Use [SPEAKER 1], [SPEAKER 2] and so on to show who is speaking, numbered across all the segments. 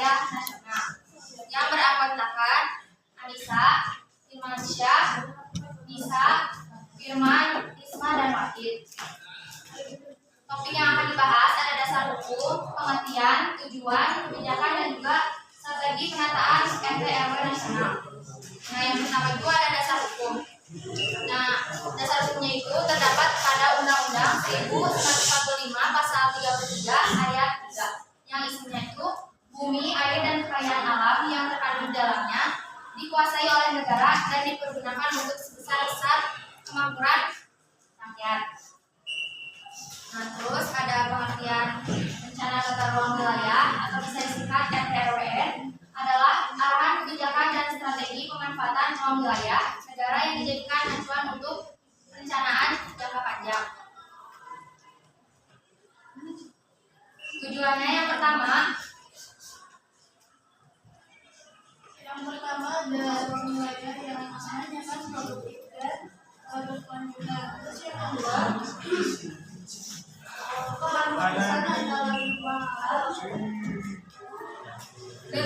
[SPEAKER 1] wilayah nasional yang beranggotakan Anissa, Firmansyah, Nisa, Firman, Isma, dan Wahid. Topik yang akan dibahas ada dasar hukum, pengertian, tujuan, kebijakan, dan juga strategi penataan RT RW nasional. Nah, yang pertama itu ada dasar hukum. Nah, dasar hukumnya itu terdapat pada Undang-Undang 1945 pasal 33 ayat 3 yang isinya itu bumi, air, dan kekayaan alam yang terkandung di dalamnya dikuasai oleh negara dan dipergunakan untuk sebesar-besar kemakmuran rakyat. Nah, terus ada pengertian rencana tata ruang wilayah atau bisa disingkat RTRWN adalah arahan kebijakan dan strategi pemanfaatan ruang wilayah negara yang dijadikan acuan untuk perencanaan jangka panjang. Tujuannya yang pertama adalah ruang wilayah yang aman, nyaman, produktif dan berkelanjutan. Terus yang kedua pemanasan adalah ruang dan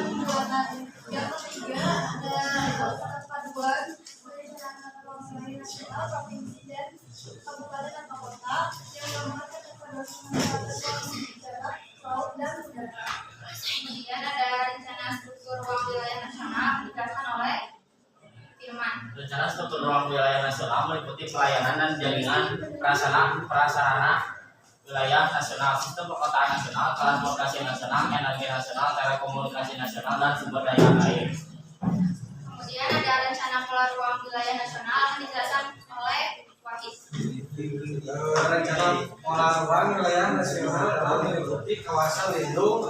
[SPEAKER 1] pembuatan. Yang ketiga ada perpaduan perencanaan ruang wilayah nasional, provinsi, dan kabupaten atau kota yang merupakan perpaduan pemanfaatan ruang darat, laut, dan udara. Kemudian ada rencana struktur ruang wilayah nasional dijelaskan oleh Firman.
[SPEAKER 2] Rencana struktur ruang wilayah nasional meliputi pelayanan dan jaringan prasarana wilayah nasional, sistem perkotaan nasional, transportasi nasional, energi nasional, telekomunikasi nasional, dan sumber daya air.
[SPEAKER 1] Kemudian ada rencana pola ruang wilayah nasional yang dijelaskan oleh Wahid.
[SPEAKER 3] Rencana pola ruang wilayah nasional telah meliputi kawasan lindung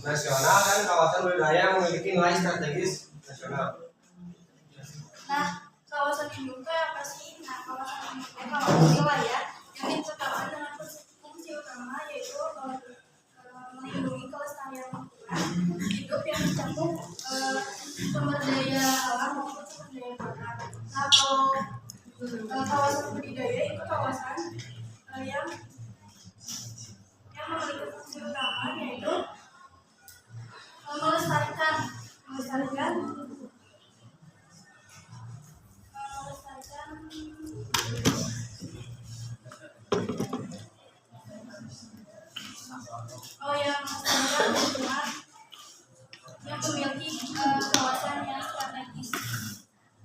[SPEAKER 3] nasional dan kawasan wilayah yang memiliki nilai strategis nasional.
[SPEAKER 1] Nah, kawasan lindung itu apa sih? Nah, kawasan lindung itu kawasan wilayah yang ditetapkan dengan fungsi utama yaitu melindungi kelestarian lingkungan hidup yang mencakup sumber daya alam maupun sumber daya pangan. Nah, kalau kawasan budidaya itu kawasan yang memiliki fungsi utama yaitu melestarikan lingkungan yang memiliki kawasan yang strategis.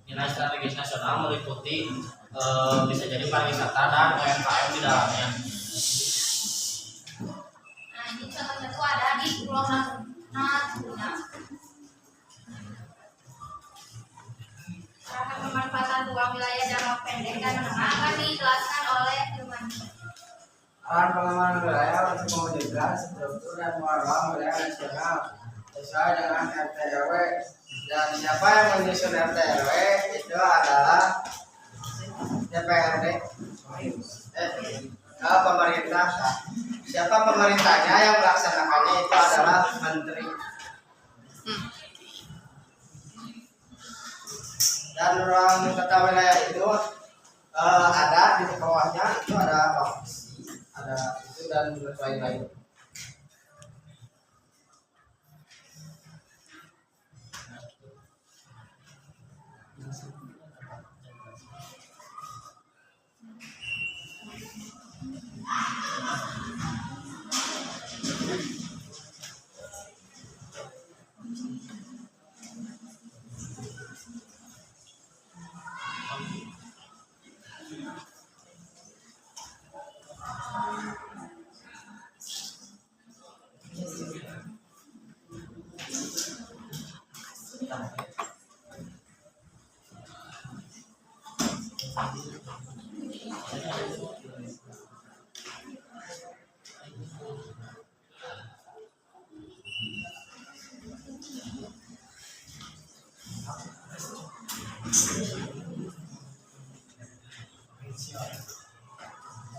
[SPEAKER 2] Nilai strategis nasional meliputi bisa jadi pariwisata dan UMKM di dalamnya.
[SPEAKER 1] Nah, ini contohnya tuh ada di Pulau Natuna. Cara pemanfaatan ruang wilayah jangka pendek dan menengah akan dijelaskan oleh Firman.
[SPEAKER 3] Arahan pengembangan wilayah untuk mewujudkan struktur dan ruang wilayah nasional sesuai dengan RT RW. Dan siapa yang menyusun RT RW itu adalah DPRD, pemerintah. Siapa pemerintahnya yang melaksanakannya itu adalah menteri. Dan ruang tata wilayah itu ada di bawahnya itu ada provinsi, ada itu dan lain-lain.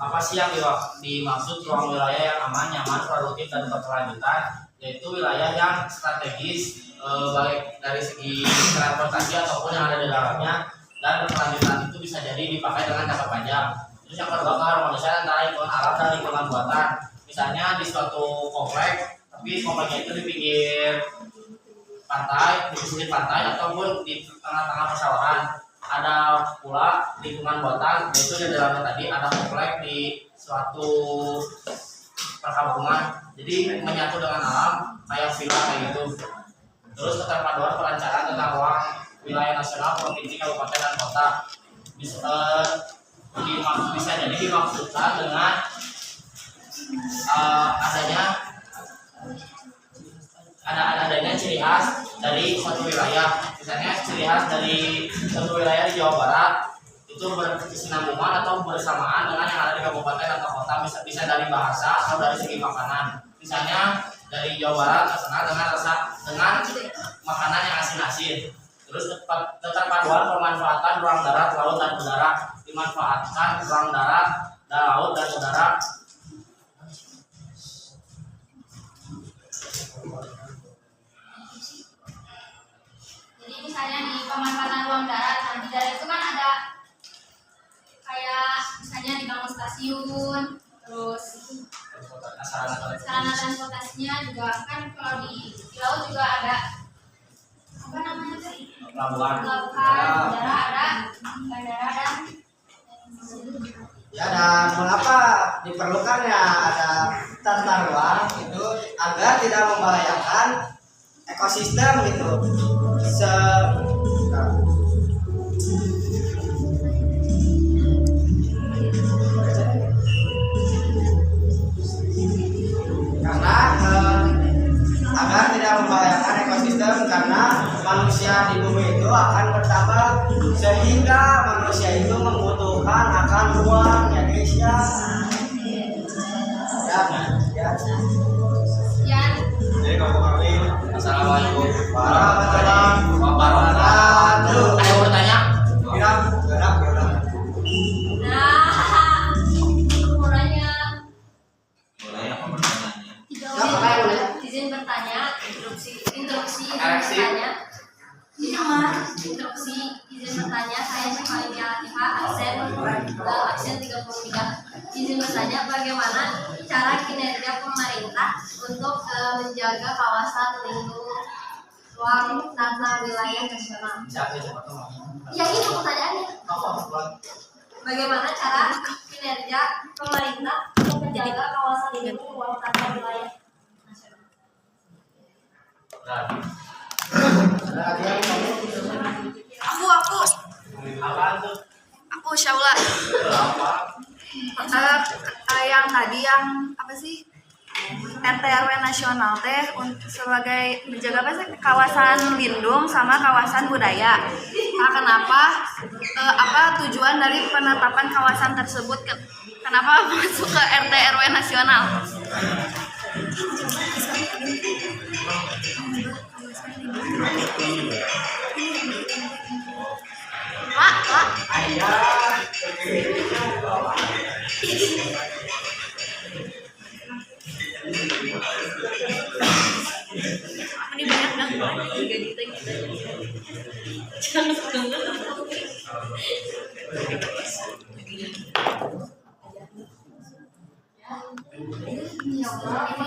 [SPEAKER 2] Apa sih yang dimaksud ruang wilayah yang aman, nyaman, produktif, dan berkelanjutan? Yaitu wilayah yang strategis baik dari segi transportasi ataupun yang ada di dalamnya, dan berkelanjutan itu bisa jadi dipakai dengan jangka panjang. Terus yang kedua, keharmonisan antara lingkungan alam dan lingkungan buatan. Misalnya di suatu komplek tapi kompleknya itu di pinggir pantai, di sisi pantai ataupun di tengah-tengah persawahan. Ada pula lingkungan buatan, yaitu di dalamnya tadi ada komplek di suatu perkampungan, jadi menyatu dengan alam kayak villa kayak gitu. Terus keterpaduan perencanaan tentang ruang wilayah nasional, provinsi, kabupaten dan kota bisa jadi dimaksudkan dengan adanya ciri khas dari suatu wilayah. Misalnya ciri khas dari suatu wilayah di Jawa Barat itu berkesinambungan atau bersamaan dengan yang ada di kabupaten atau kota, bisa dari bahasa atau dari segi makanan. Misalnya dari Jawa Barat terkenal dengan makanan yang asin-asin. Terus keterpaduan pemanfaatan ruang darat, laut dan udara, dimanfaatkan ruang darat, laut dan udara.
[SPEAKER 1] Jadi misalnya di pemanfaatan ruang darat, nah di darat itu kan ada kayak misalnya dibangun stasiun, terus sarana transportasinya juga kan. Kalau di laut juga ada apa namanya tadi?
[SPEAKER 2] Pelabuhan.
[SPEAKER 1] Udara ada, bandara dan
[SPEAKER 3] Ya, dan mengapa diperlukannya ada tata ruang itu agar tidak membahayakan ekosistem gitu. Karena agar tidak membahayakan ekosistem, karena manusia di bumi itu akan bertambah sehingga manusia itu membutuhkan akan ruang ya guys ya.
[SPEAKER 1] sekian.
[SPEAKER 2] Assalamualaikum
[SPEAKER 3] Warahmatullahi
[SPEAKER 2] wabarakatuh. Ada yang bertanya?
[SPEAKER 3] Gerak.
[SPEAKER 1] Nah, mau nanya.
[SPEAKER 4] Boleh apa pertanyaannya?
[SPEAKER 1] Izin bertanya, interupsi,
[SPEAKER 2] Koreksi.
[SPEAKER 1] bertanya. Interupsi, izin bertanya. Saya Syafalia Latifah, absen 33. Izin bertanya, bagaimana cara kinerja pemerintah untuk menjaga kawasan lindung ruang tata wilayah nasional? Ya itu pertanyaannya. Bagaimana cara kinerja pemerintah untuk menjaga kawasan lindung ruang tata wilayah nasional?
[SPEAKER 5] Aku Syaula. Yang tadi yang apa sih? RT/RW nasional teh sebagai menjaga apa sih, kawasan lindung sama kawasan budaya. Nah, kenapa apa tujuan dari penetapan kawasan tersebut? Kenapa masuk ke RT/RW nasional? Mak. Ini banyak banget juga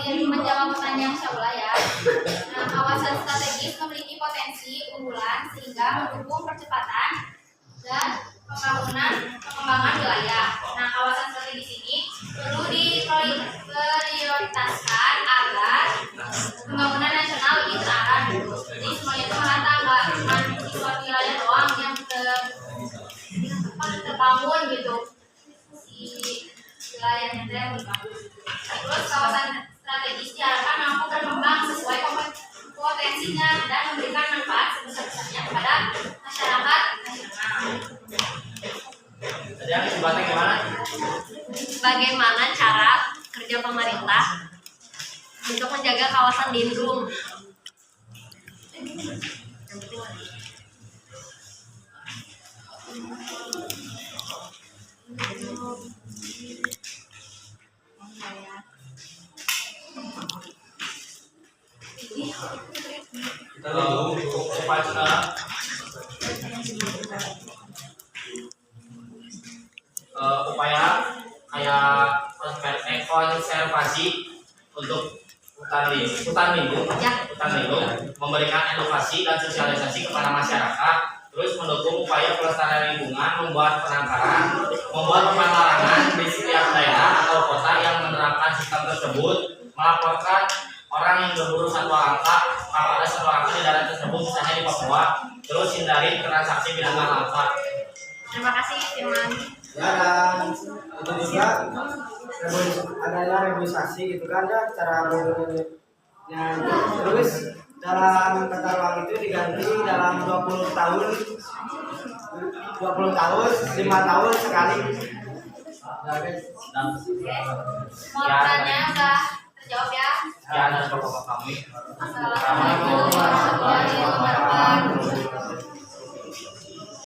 [SPEAKER 1] Ini menjawab pertanyaan Syaula ya. Nah, kawasan strategis memiliki potensi unggulan sehingga mendukung percepatan dan pengembangan wilayah. Nah, kawasan strategis ini perlu diprioritaskan agar pembangunan nasional lebih terarah. Jadi semuanya itu merata, nggak cuma di suatu wilayah doang yang terbangun gitu. Si wilayahnya itu yang berbagus. Terus kawasan strategis diharapkan mampu berkembang sesuai potensinya dan memberikan manfaat sebesar-besarnya kepada masyarakat nasional.
[SPEAKER 2] Tadi yang disebutnya gimana?
[SPEAKER 5] Bagaimana cara kerja pemerintah untuk menjaga kawasan lindung?
[SPEAKER 2] Upaya kayak konservasi untuk hutan lindung memberikan edukasi dan sosialisasi kepada masyarakat, terus mendukung upaya pelestarian lingkungan, membuat penangkaran, membuat pemalangan di setiap daerah atau kota yang menerapkan sistem tersebut, melaporkan orang yang berburu satwa langka kalau ada satwa langka di daerah tersebut, misalnya di Papua, terus hindari transaksi binatang langka.
[SPEAKER 5] Terima kasih Firman.
[SPEAKER 3] Ya, dan itu juga adalah reboisasi gitu kan ya, cara berbunyinya. Terus dalam tata ruang itu diganti dalam 20 tahun 5 tahun sekali.
[SPEAKER 1] Mau pertanyaannya udah terjawab ya.
[SPEAKER 2] Sekian dari bapak kami.
[SPEAKER 1] Assalamualaikum